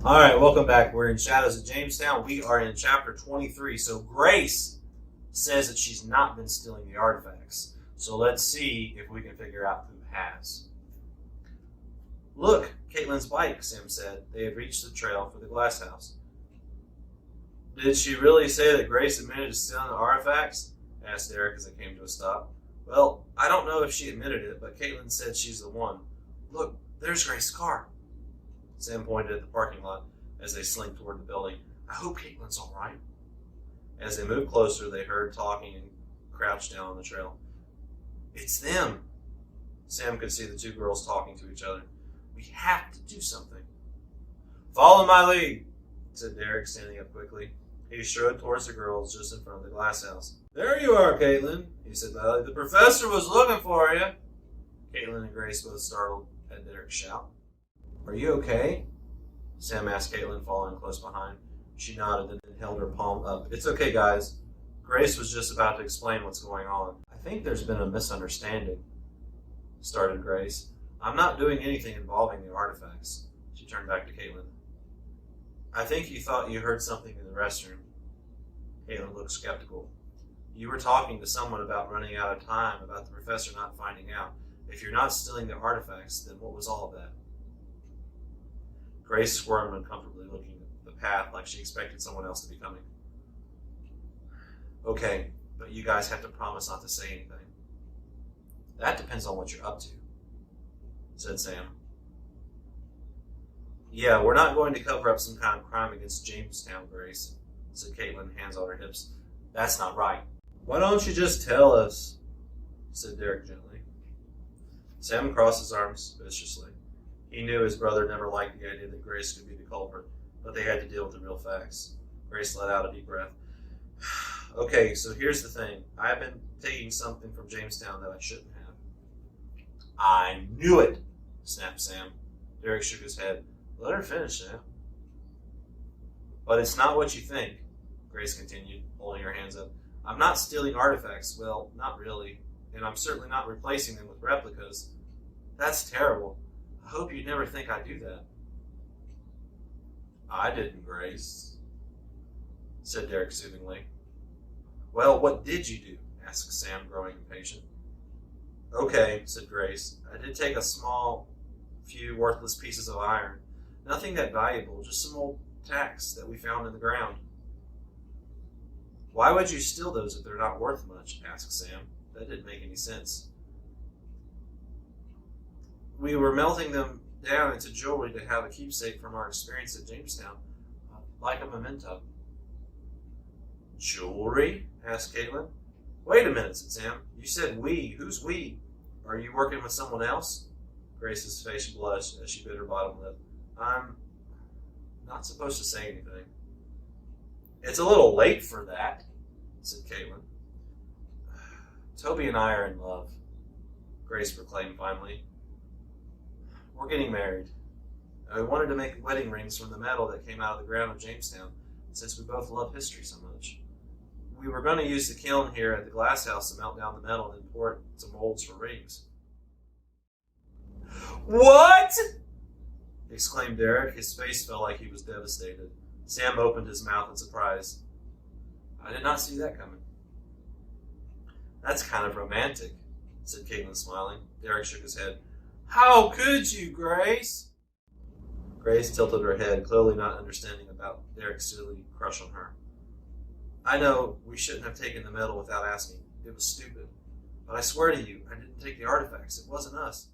All right, welcome back. We're in Shadows of Jamestown. We are in chapter 23. So Grace says that she's not been stealing the artifacts. So let's see if we can figure out who has. Look, Caitlin's bike, Sam said. They had reached the trail for the glasshouse. Did she really say that Grace admitted to stealing the artifacts? Asked Derek as they came to a stop. Well, I don't know if she admitted it, but Caitlin said she's the one. Look, there's Grace's car. Sam pointed at the parking lot as they slinked toward the building. I hope Caitlin's all right. As they moved closer, they heard talking and crouched down on the trail. It's them. Sam could see the two girls talking to each other. We have to do something. Follow my lead, said Derek, standing up quickly. He strode towards the girls just in front of the glasshouse. There you are, Caitlin, he said loudly. The professor was looking for you. Caitlin and Grace both startled at Derek's shout. Are you okay? Sam asked Caitlin, following close behind. She nodded and then held her palm up. It's okay, guys. Grace was just about to explain what's going on. I think there's been a misunderstanding, started Grace. I'm not doing anything involving the artifacts. She turned back to Caitlin. I think you thought you heard something in the restroom. Caitlin looked skeptical. You were talking to someone about running out of time, about the professor not finding out. If you're not stealing the artifacts, then what was all of that? Grace squirmed uncomfortably, looking at the path like she expected someone else to be coming. Okay, but you guys have to promise not to say anything. That depends on what you're up to, said Sam. Yeah, we're not going to cover up some kind of crime against Jamestown, Grace, said Caitlin, hands on her hips. That's not right. Why don't you just tell us, said Derek gently. Sam crossed his arms viciously. He knew his brother never liked the idea that Grace could be the culprit, but they had to deal with the real facts. Grace let out a deep breath. Okay, so here's the thing. I've been taking something from Jamestown that I shouldn't have. I knew it, snapped Sam. Derek shook his head. Let her finish, Sam. But it's not what you think, Grace continued, holding her hands up. I'm not stealing artifacts. Well, not really. And I'm certainly not replacing them with replicas. That's terrible. I hope you never think I do that. I didn't, Grace, said Derek soothingly. Well, what did you do? Asked Sam, growing impatient. Okay, said Grace. I did take a few worthless pieces of iron. Nothing that valuable, just some old tacks that we found in the ground. Why would you steal those if they're not worth much? Asked Sam. That didn't make any sense. We were melting them down into jewelry to have a keepsake from our experience at Jamestown, like a memento. Jewelry? Asked Caitlin. Wait a minute, said Sam. You said we. Who's we? Are you working with someone else? Grace's face blushed as she bit her bottom lip. I'm not supposed to say anything. It's a little late for that, said Caitlin. Toby and I are in love, Grace proclaimed finally. We're getting married. We wanted to make wedding rings from the metal that came out of the ground of Jamestown, since we both love history so much. We were going to use the kiln here at the glasshouse to melt down the metal and then pour it into molds for rings. What? Exclaimed Derek. His face felt like he was devastated. Sam opened his mouth in surprise. I did not see that coming. That's kind of romantic, said Caitlin, smiling. Derek shook his head. How could you, Grace? Grace tilted her head, clearly not understanding about Derek's silly crush on her. I know we shouldn't have taken the medal without asking. It was stupid. But I swear to you, I didn't take the artifacts. It wasn't us.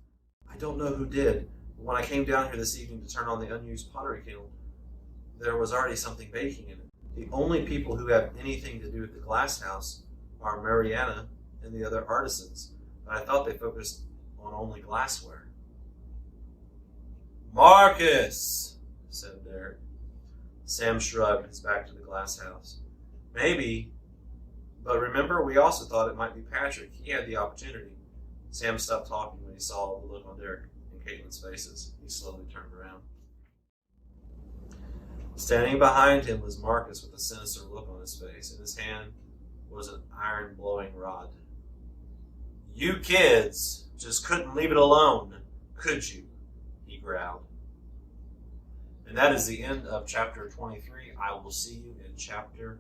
I don't know who did, but when I came down here this evening to turn on the unused pottery kiln, there was already something baking in it. The only people who have anything to do with the glasshouse are Mariana and the other artisans, but I thought they focused on only glassware. Marcus, said Derek. Sam shrugged, his back to the glasshouse. Maybe, but remember, we also thought it might be Patrick. He had the opportunity. Sam stopped talking when he saw the look on Derek and Caitlin's faces. He slowly turned around. Standing behind him was Marcus with a sinister look on his face. In his hand was an iron blowing rod. You kids just couldn't leave it alone, could you? He growled. And that is the end of chapter 23. I will see you in chapter